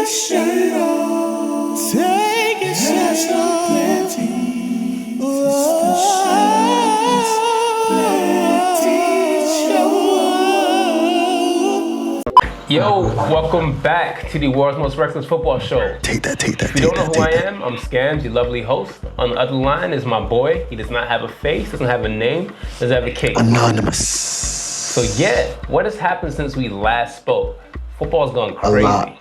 shirt off. Take your shirt off. Plantain. This is the Shirtless Plantain Show. Yo, welcome back to the world's most reckless football show. Take that. If you don't know who I am, I'm Scams, your lovely host. On the other line is my boy. He does not have a face, doesn't have a name, doesn't have a case. Anonymous. So yeah, what has happened since we last spoke? Football's gone crazy.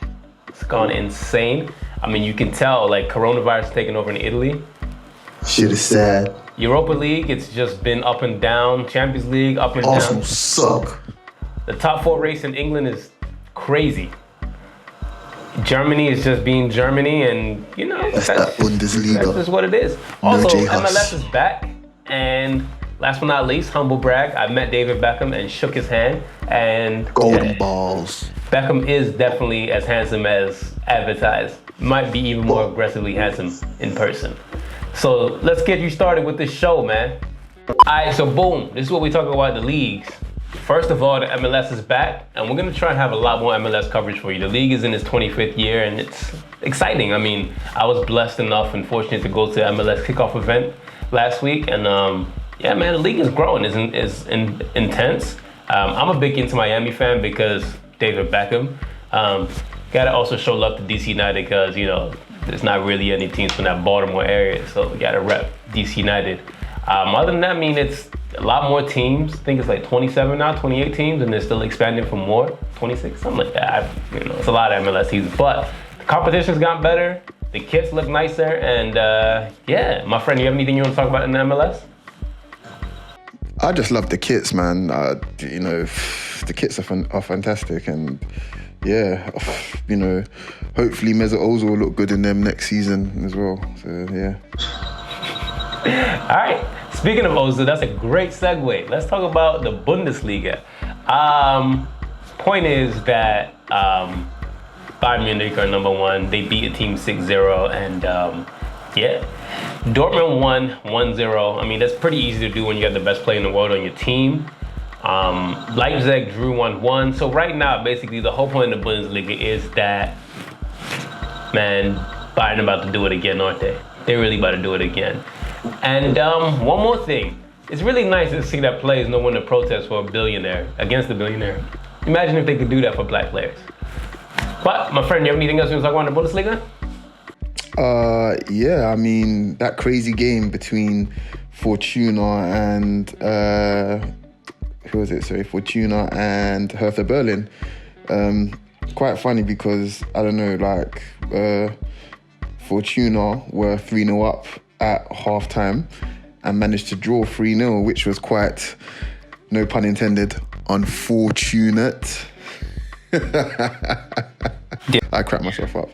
It's gone insane. I mean, you can tell, like, coronavirus taking over in Italy. Shit is sad. Europa League, it's just been up and down. Champions League, up and Arsenal down. suck. The top 4 race in England is crazy. Germany is just being Germany, and you know, That's that Bundesliga. That's just what it is. No Also, J-Hus. MLS is back, and last but not least, humble brag, I met David Beckham and shook his hand, and Golden balls. Beckham is definitely as handsome as advertised. Might be even more aggressively handsome in person. So let's get you started with this show, man. Alright, so boom, this is what we talk about the leagues. First of all, the MLS is back, and we're gonna try and have a lot more MLS coverage for you. The league is in its 25th year, and it's exciting. I mean, I was blessed enough and fortunate to go to the MLS kickoff event last week, and yeah, man, the league is growing. It's intense. I'm a big Inter Miami fan because David Beckham. Gotta also show love to DC United because, you know, there's not really any teams from that Baltimore area, so we gotta rep DC United. Other than that, I mean, it's a lot more teams. I think it's like 27 now, 28 teams, and they're still expanding for more, 26, something like that. It's a lot of MLS seasons, but the competition's gotten better. The kits look nicer, and yeah, my friend, you have anything you want to talk about in the MLS? I just love the kits, man. You know, the kits are fantastic, and yeah, you know, hopefully Mesut Ozil will look good in them next season as well. So yeah. All right. Speaking of Ozil, that's a great segue. Let's talk about the Bundesliga. Point is that Bayern Munich are number one. They beat a team 6-0, and yeah, Dortmund won 1-0. I mean, that's pretty easy to do when you got the best player in the world on your team. Leipzig drew 1-1. So right now, basically, the whole point of the Bundesliga is that, man, Bayern about to do it again, aren't they? They're really about to do it again. And one more thing. It's really nice to see that players know when to protest for a billionaire, against a billionaire. Imagine if they could do that for black players. But, my friend, you have anything else you want to talk about in the Bundesliga? Yeah, I mean, that crazy game between Fortuna and, Fortuna and Hertha Berlin. Quite funny because, I don't know, like, Fortuna were 3-0 up at halftime and managed to draw 3-0, which was quite, no pun intended, unfortunate. I cracked myself up.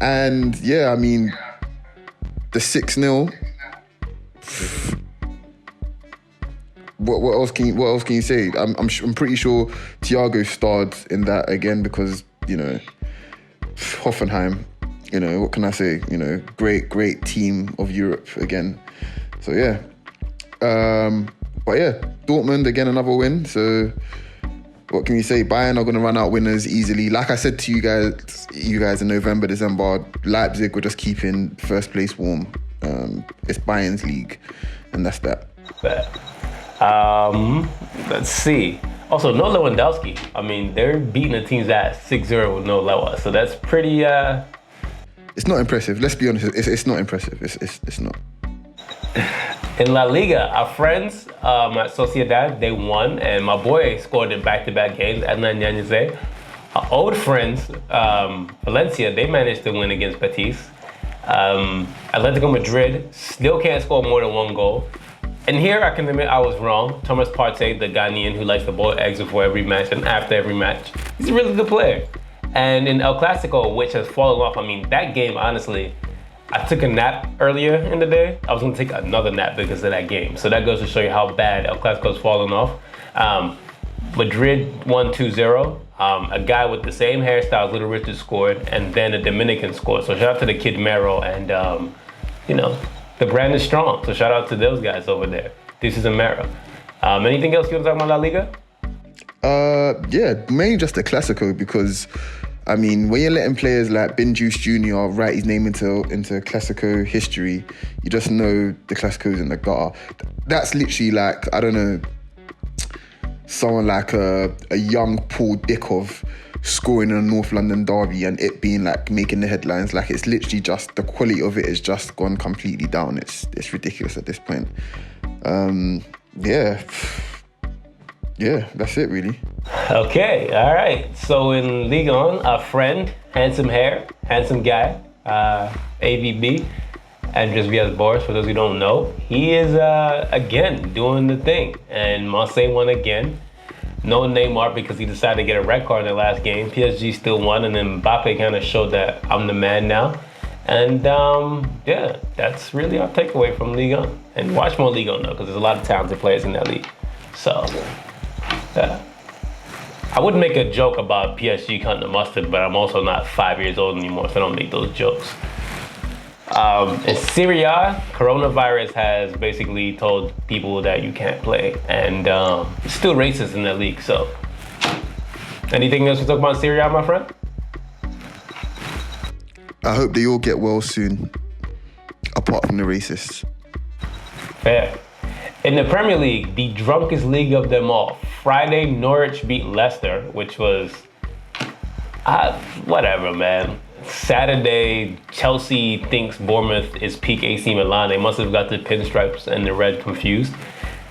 And yeah, I mean, the 6-0. What else can you say? I'm pretty sure Thiago starred in that again because, you know, Hoffenheim, you know, what can I say? You know, great team of Europe again. So yeah. But yeah, Dortmund again, another win. So what can you say? Bayern are going to run out winners easily. Like I said to you guys in November, December, Leipzig were just keeping first place warm. It's Bayern's league, and that's that. Let's see. Also, no Lewandowski. I mean, they're beating the teams at 6-0 with no Lewa, so that's pretty. It's not impressive. Let's be honest. It's not impressive. It's not. In La Liga, our friends at Sociedad, they won, and my boy scored in back-to-back games. Adnan Januzaj. Our old friends, Valencia, they managed to win against Betis. Atletico Madrid still can't score more than one goal. And here I can admit I was wrong. Thomas Partey, the Ghanaian who likes to boil eggs before every match and after every match, he's a really good player. And in El Clasico, which has fallen off, I mean, that game, honestly, I took a nap earlier in the day. I was gonna take another nap because of that game. So that goes to show you how bad El Clasico's fallen off. Madrid won 2-0. A guy with the same hairstyle as Little Richard scored, and then a Dominican scored. So shout out to the kid Mero, and you know, the brand is strong. So shout out to those guys over there. This is a Mero. Anything else you want to talk about La Liga? Yeah, mainly just the Clasico because, I mean, when you're letting players like Ben Juice Jr. write his name into Clasico history, you just know the Clasico's in the gutter. That's literally like, I don't know, someone like a young Paul Dickov scoring in a North London derby and it being like making the headlines. Like it's literally just, the quality of it has just gone completely down. It's ridiculous at this point. Yeah, that's it really. Okay, all right. So in Ligue 1, our friend, handsome hair, handsome guy, AVB, Andres Villas-Boas, for those who don't know, he is again doing the thing. And Marseille won again. No Neymar because he decided to get a red card in the last game. PSG still won, and then Mbappe kind of showed that I'm the man now. And yeah, that's really our takeaway from Ligue 1. And watch more Ligue 1 though, because there's a lot of talented players in that league. So, I wouldn't make a joke about PSG cutting the mustard, but I'm also not 5 years old anymore, so I don't make those jokes. In Serie A, coronavirus has basically told people that you can't play, and it's still racist in that league. So, anything else to talk about Serie A, my friend? I hope they all get well soon, apart from the racists. Fair. In the Premier League, the drunkest league of them all, Friday, Norwich beat Leicester, which was, whatever, man. Saturday, Chelsea thinks Bournemouth is peak AC Milan. They must have got the pinstripes and the red confused.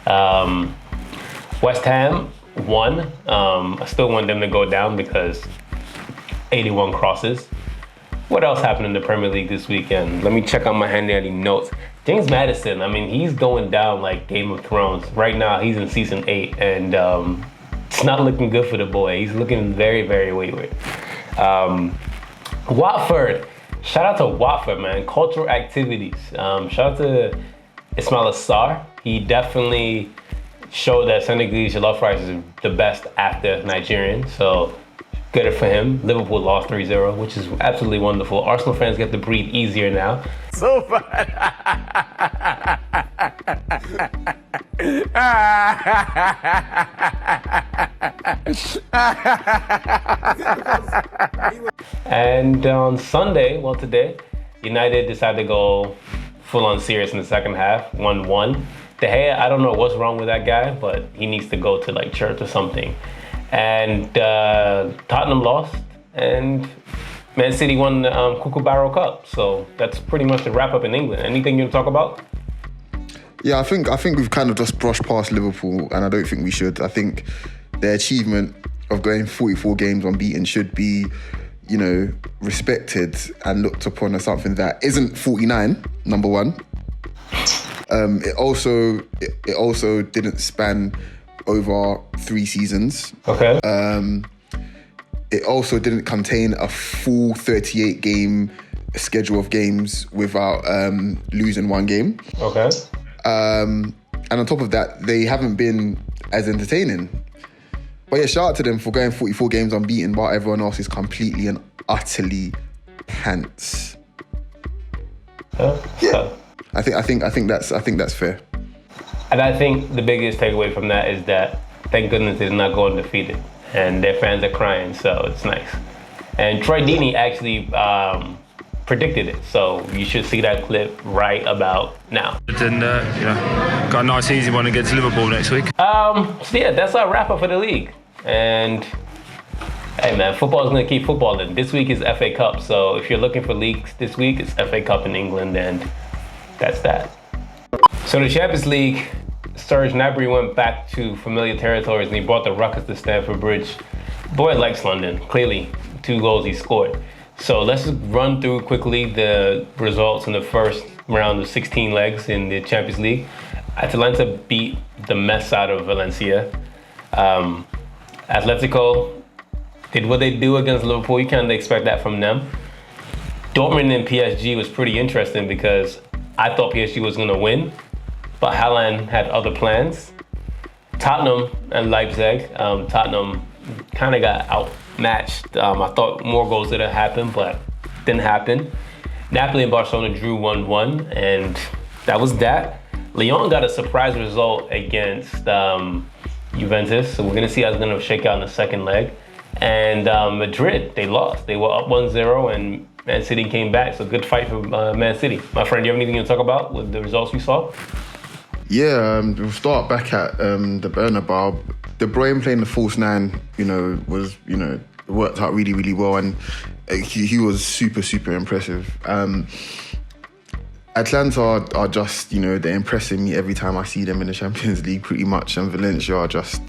West Ham won. I still want them to go down because 81 crosses. What else happened in the Premier League this weekend? Let me check out my handy notes. James Maddison, I mean, he's going down like Game of Thrones. Right now, he's in season 8, and it's not looking good for the boy. He's looking very, very wayward. Watford, shout out to Watford, man. Cultural activities. Shout out to Ismail Assar. He definitely showed that Senegalese jollof rice is the best after Nigerian, so good for him. Liverpool lost 3-0, which is absolutely wonderful. Arsenal fans get to breathe easier now. So bad. And on Sunday, well today, United decided to go full on serious in the second half, 1-1. De Gea, I don't know what's wrong with that guy, but he needs to go to like church or something. And Tottenham lost, and Man City won the Kookaburra Cup. So that's pretty much the wrap up in England. Anything you want to talk about? Yeah, I think we've kind of just brushed past Liverpool, and I don't think we should. I think their achievement of going 44 games unbeaten should be, you know, respected and looked upon as something that isn't 49, number one. It also didn't span over 3 seasons. Okay. It also didn't contain a full 38 game schedule of games without losing 1 game. Okay. And on top of that, they haven't been as entertaining. But yeah, shout out to them for going 44 games unbeaten while everyone else is completely and utterly pants. Yeah. I think that's fair. And I think the biggest takeaway from that is that thank goodness they're not going undefeated, and their fans are crying, so it's nice. And Troy Deeney actually predicted it, so you should see that clip right about now. And got a nice easy one against Liverpool next week. So yeah, that's our wrap up for the league. And hey man, football's gonna keep footballing. This week is FA Cup, so if you're looking for leagues this week, it's FA Cup in England, and that's that. So the Champions League, Serge Gnabry went back to familiar territories and he brought the ruckus to Stamford Bridge. Boy likes London, clearly 2 goals he scored. So let's just run through quickly the results in the first round of 16 legs in the Champions League. Atalanta beat the mess out of Valencia. Atletico did what they do against Liverpool. You can't expect that from them. Dortmund and PSG was pretty interesting because I thought PSG was going to win, but Haaland had other plans. Tottenham and Leipzig. Tottenham kind of got outmatched. I thought more goals would have happened, but didn't happen. Napoli and Barcelona drew 1-1, and that was that. Lyon got a surprise result against Juventus. So we're going to see how it's going to shake out in the second leg. And Madrid, they lost. They were up 1-0 and Man City came back. So good fight for Man City. My friend, do you have anything to talk about with the results you saw? Yeah, we'll start back at the Bernabeu. De Bruyne playing the false nine, was, worked out really, really well. And he was super, super impressive. Atlanta are just, they're impressing me every time I see them in the Champions League, pretty much. And Valencia are just,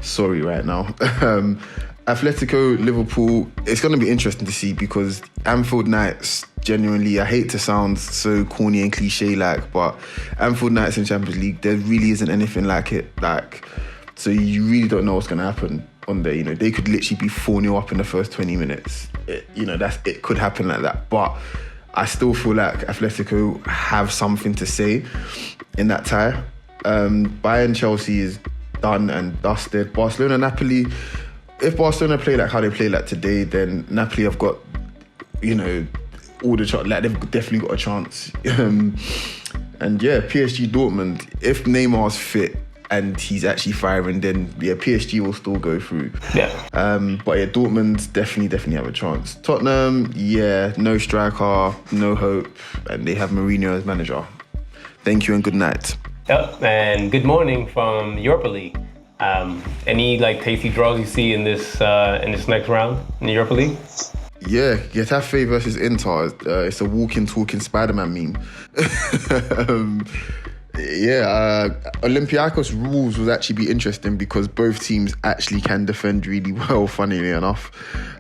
sorry right now. Atletico, Liverpool, it's going to be interesting to see because Anfield Nights, genuinely, I hate to sound so corny and cliche-like, but Anfield Nights in Champions League, there really isn't anything like it. So you really don't know what's going to happen on there. They could literally be 4-0 up in the first 20 minutes. It could happen like that. But I still feel like Atletico have something to say in that tie. Bayern Chelsea is done and dusted. Barcelona, Napoli, if Barcelona play like how they play like today, then Napoli have got, all the chance. They've definitely got a chance. And yeah, PSG Dortmund, if Neymar's fit and he's actually firing, then PSG will still go through. Yeah. But Dortmund definitely have a chance. Tottenham, no striker, no hope, and they have Mourinho as manager. Thank you and good night. Yep, and good morning from Europa League. Any tasty draws you see in this next round in the Europa League? Yeah, Getafe versus Inter. It's a walking, talking Spider-Man meme. Olympiacos rules would actually be interesting because both teams actually can defend really well, funnily enough,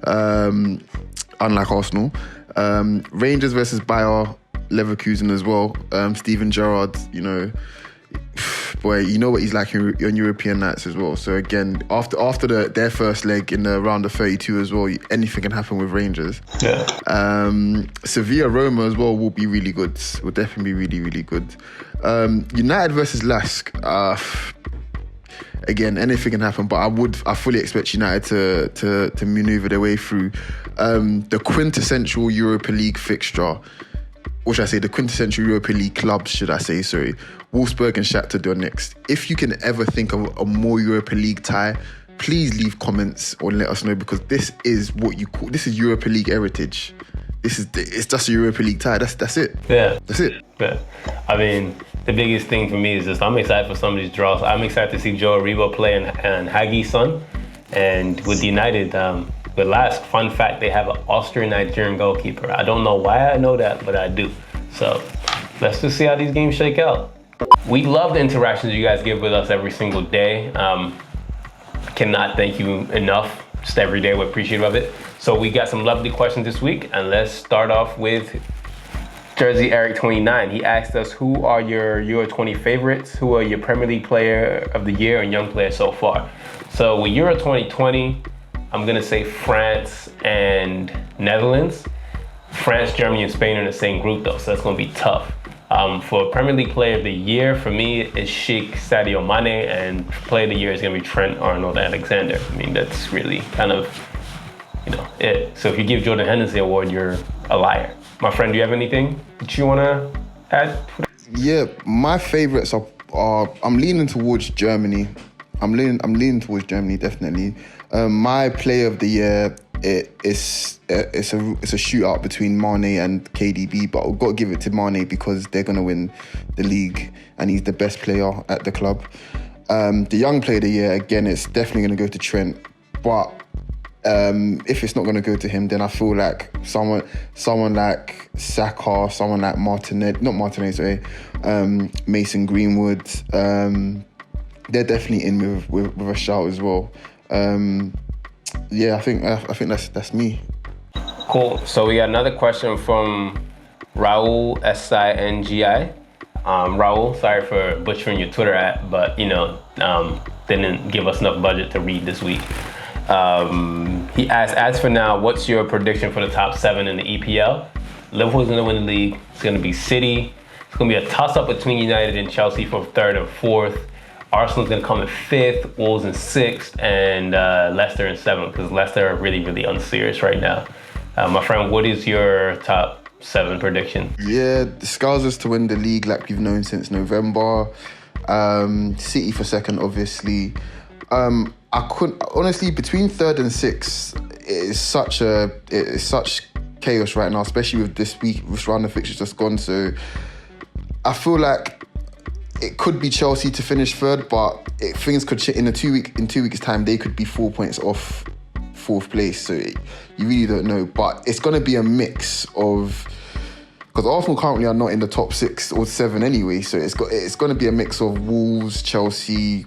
unlike Arsenal. Rangers versus Bayer Leverkusen as well. Steven Gerrard, boy, you know what he's like on European nights as well. So again, after their first leg in the round of 32 as well, anything can happen with Rangers. Yeah. Sevilla Roma as well will be really good. Will definitely be really, really good. United versus Lask. Again, anything can happen, but I fully expect United to manoeuvre their way through. The quintessential Europa League fixture. Or should I say the quintessential Europa League clubs, should I say, sorry. Wolfsburg and Shakhtar Donetsk. If you can ever think of a more Europa League tie, please leave comments or let us know because this is this is Europa League heritage. It's just a Europa League tie. That's it. Yeah. That's it. Yeah. I mean, the biggest thing for me is just I'm excited for some of these draws. I'm excited to see Joe Aribo play and Hagi's son. And with United, the last fun fact, they have an Austrian-Nigerian goalkeeper. I don't know why I know that, but I do. So let's just see how these games shake out. We love the interactions you guys give with us every single day. Cannot thank you enough. Just every day, we appreciate of it. So we got some lovely questions this week, and let's start off with Jersey Eric 29. He asked us, who are your Euro 20 favorites? Who are your Premier League player of the year and young player so far? So with Euro 2020, I'm gonna say France and Netherlands. France, Germany, and Spain are in the same group though, so that's gonna be tough. For Premier League Player of the Year, for me, it's Sheikh Sadio Mane, and Player of the Year is gonna be Trent Arnold-Alexander. I mean, that's really kind of, it. So if you give Jordan Henderson Award, you're a liar. My friend, do you have anything that you wanna add? Yeah, my favorites are I'm leaning towards Germany. I'm leaning towards Germany, definitely. My player of the year, it's a shootout between Mane and KDB, but I've got to give it to Mane because they're going to win the league and he's the best player at the club. The young player of the year, again, it's definitely going to go to Trent, but if it's not going to go to him, then I feel like someone like Saka, someone like Mason Greenwood, they're definitely in with a shout as well. I think that's me. Cool. So we got another question from Raul SINGI. Raul, sorry for butchering your Twitter at, but didn't give us enough budget to read this week. He asked, as for now, what's your prediction for the top 7 in the EPL? Liverpool's gonna win the league. It's gonna be City. It's gonna be a toss-up between United and Chelsea for 3rd and 4th. Arsenal's going to come in 5th, Wolves in 6th, and Leicester in 7th, because Leicester are really, really unserious right now. My friend, what is your top 7 prediction? Yeah, the Scousers to win the league like we've known since November. City for second, obviously. I couldn't honestly, between third and sixth, it is such chaos right now, especially with this round of fixtures just gone. So I feel like it could be Chelsea to finish third, but things could change in 2 weeks' time. They could be 4 points off fourth place. So you really don't know. But it's going to be a mix of, because Arsenal currently are not in the top 6 or 7 anyway. So it's going to be a mix of Wolves, Chelsea,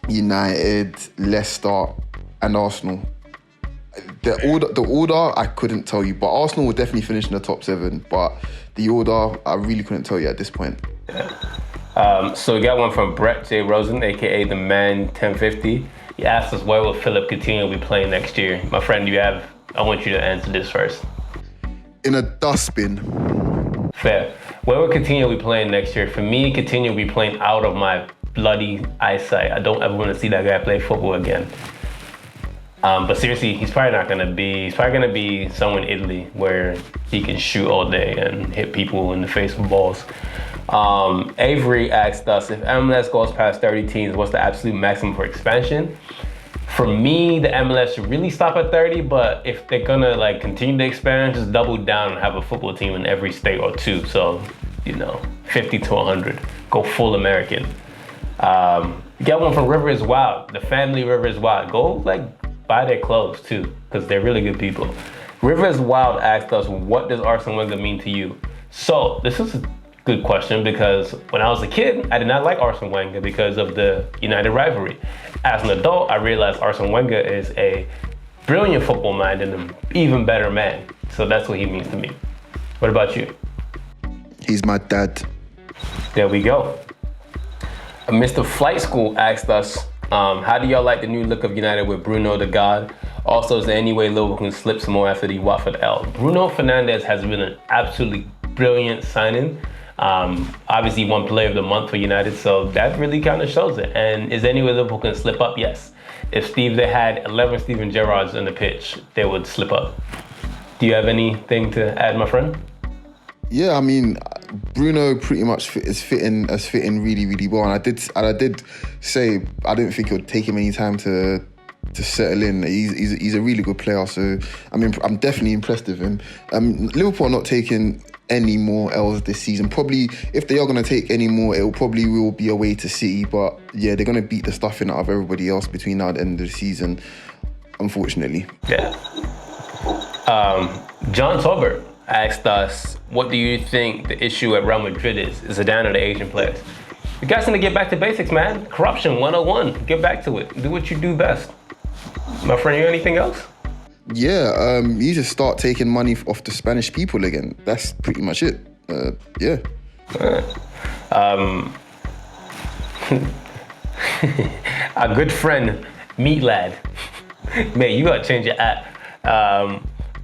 United, Leicester, and Arsenal. The order I couldn't tell you, but Arsenal will definitely finish in the top 7. But the order I really couldn't tell you at this point. So we got one from Brett J. Rosen, aka the Man 1050. He asked us, where will Philip Coutinho be playing next year? My friend, I want you to answer this first. In a dustbin. Fair. Where will Coutinho be playing next year? For me, Coutinho will be playing out of my bloody eyesight. I don't ever want to see that guy play football again. But seriously, he's probably going to be somewhere in Italy where he can shoot all day and hit people in the face with balls. Avery asked us, if MLS goes past 30 teams, what's the absolute maximum for expansion? For me, the MLS should really stop at 30, but if they're gonna continue to expand, just double down and have a football team in every state or 2. So, 50 to 100, go full American. You got one from River is Wild, the family River is Wild. Go buy their clothes too, because they're really good people. River is Wild asked us, what does Arsene Wenger mean to you? So this is a good question, because when I was a kid, I did not like Arsene Wenger because of the United rivalry. As an adult, I realized Arsene Wenger is a brilliant football mind and an even better man. So that's what he means to me. What about you? He's my dad. There we go. Mr. Flight School asked us, how do y'all like the new look of United with Bruno the God? Also, is there any way Liverpool can slip some more after the Watford L? Bruno Fernandes has been an absolutely brilliant signing. Obviously won Player of the Month for United, so that really kind of shows it. And is there any way Liverpool can slip up? Yes. If they had 11 Steven Gerrards on the pitch, they would slip up. Do you have anything to add, my friend? Yeah, I mean, Bruno pretty much is fitting really, really well. And I did say I didn't think it would take him any time to settle in. He's a really good player. So I mean, I'm definitely impressed with him. Liverpool are not taking any more L's this season. Probably, if they are going to take any more, it will be away to City. But yeah, they're going to beat the stuffing out of everybody else between now and the end of the season, unfortunately. Yeah. John Tolbert asked us, what do you think the issue at Real Madrid is? Is Zidane or the Asian players? You guys need to get back to basics, man. Corruption 101. Get back to it. Do what you do best. My friend, you anything else? Yeah, you just start taking money off the Spanish people again. That's pretty much it. Yeah. Our good friend, Meat Lad. Man, you gotta change your app.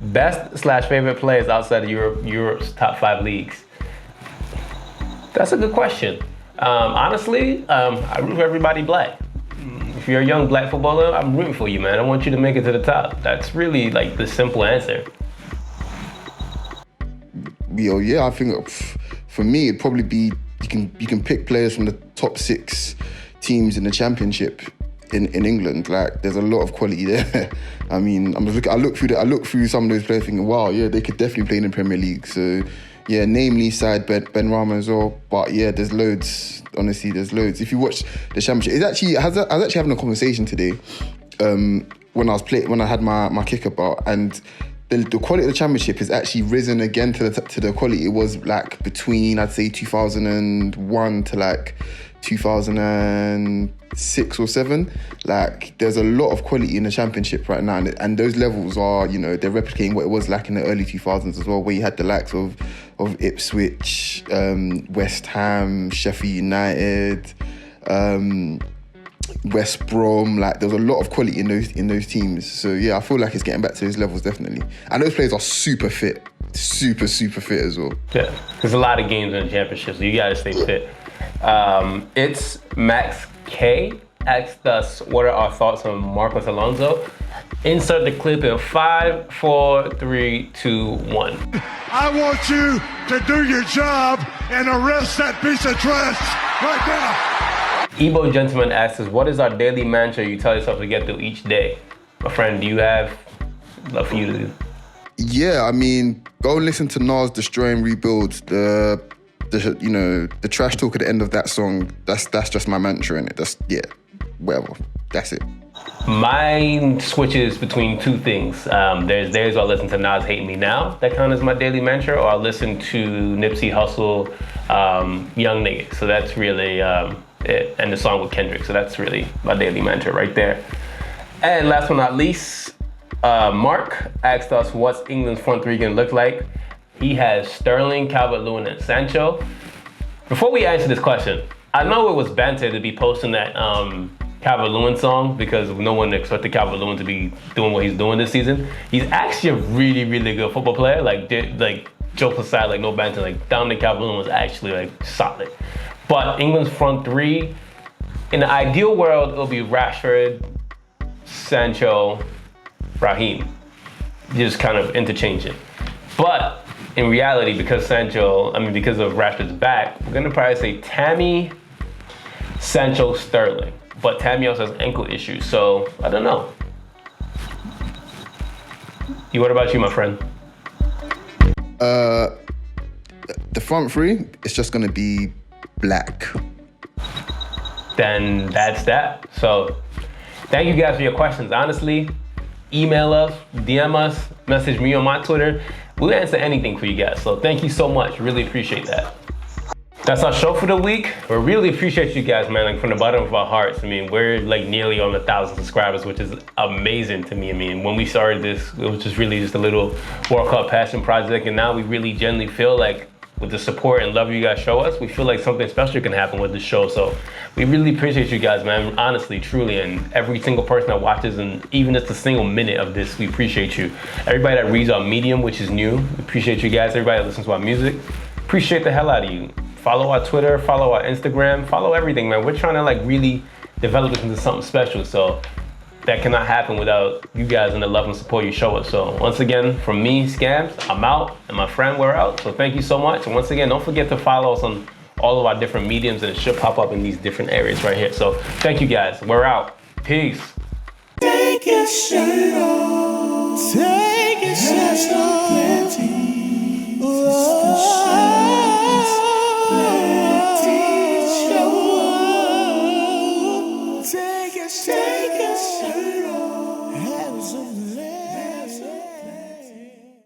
Best/favorite players outside of Europe's top 5 leagues. That's a good question. Honestly, I root for everybody black. If you're a young black footballer, I'm rooting for you, man. I want you to make it to the top. That's really the simple answer. Yeah, I think for me it'd probably be you can pick players from the top 6 teams in the Championship in England. There's a lot of quality there. I mean, I look through some of those players thinking, wow, yeah, they could definitely play in the Premier League. So yeah, namely side Ben Rama as well. But yeah, there's loads. Honestly, there's loads. If you watch the Championship, I was actually having a conversation today when I had my kick about, and the quality of the Championship has actually risen again to the quality it was between, I'd say, 2001 to 2006 or 7. There's a lot of quality in the Championship right now, and those levels are, they're replicating what it was in the early 2000s as well, where you had the likes of Ipswich, West Ham, Sheffield United, West Brom. There's a lot of quality in those teams. So yeah, I feel like it's getting back to those levels, definitely. And those players are super fit, super fit as well. Yeah, there's a lot of games in the Championship, so you gotta stay fit. It's Max K asked us, what are our thoughts on Marcos Alonso? Insert the clip in 5, 4, 3, 2, 1. I want you to do your job and arrest that piece of trash Ebo Gentleman asks us, what is our daily mantra you tell yourself to get through each day? My friend, do you have? Love for you to do. Yeah, I mean, go and listen to Nas Destroy and Rebuild. The trash talk at the end of that song, that's just my mantra in it. That's, yeah, whatever. That's it. Mine switches between two things. There's days where I listen to Nas Hate Me Now. That kind of is my daily mantra. Or I listen to Nipsey Hussle, Young Nigga. So that's really it. And the song with Kendrick. So that's really my daily mantra right there. And last but not least, Mark asked us, what's England's front three gonna look like? He has Sterling, Calvert-Lewin, and Sancho. Before we answer this question, I know it was banter to be posting that Calvert-Lewin song because no one expected Calvert-Lewin to be doing what he's doing this season. He's actually a really, really good football player. Like jokes aside, like no banter, like Dominic Calvert-Lewin was actually like solid. But England's front three, in the ideal world, it'll be Rashford, Sancho, Raheem. Just kind of interchanging. But in reality, because of Rashford's back, we're gonna probably say Tammy, Sancho, Sterling. But Tammy also has ankle issues, so I don't know. What about you, my friend? The front three, it's just gonna be black. Then that's that. So thank you guys for your questions. Honestly, email us, DM us, message me on my Twitter. We'll answer anything for you guys. So thank you so much. Really appreciate that. That's our show for the week. We really appreciate you guys, man, like from the bottom of our hearts. I mean, we're like nearly on 1,000 subscribers, which is amazing to me. I mean, when we started this, it was just really just a little World Cup passion project. And now we really genuinely feel like with the support and love you guys show us, we feel like something special can happen with this show. So we really appreciate you guys, man, honestly, truly. And every single person that watches, and even just a single minute of this, we appreciate you. Everybody that reads our Medium, which is new, we appreciate you guys. Everybody that listens to our music, appreciate the hell out of you. Follow our Twitter, follow our Instagram, follow everything, man. We're trying to like really develop this into something special. So that cannot happen without you guys and the love and support you show us. So once again, from me, Scams, I'm out, and my friend, we're out. So thank you so much. And once again, don't forget to follow us on all of our different mediums, and it should pop up in these different areas right here. So thank you guys. We're out. Peace. Take your shirt off. Take your shirt off.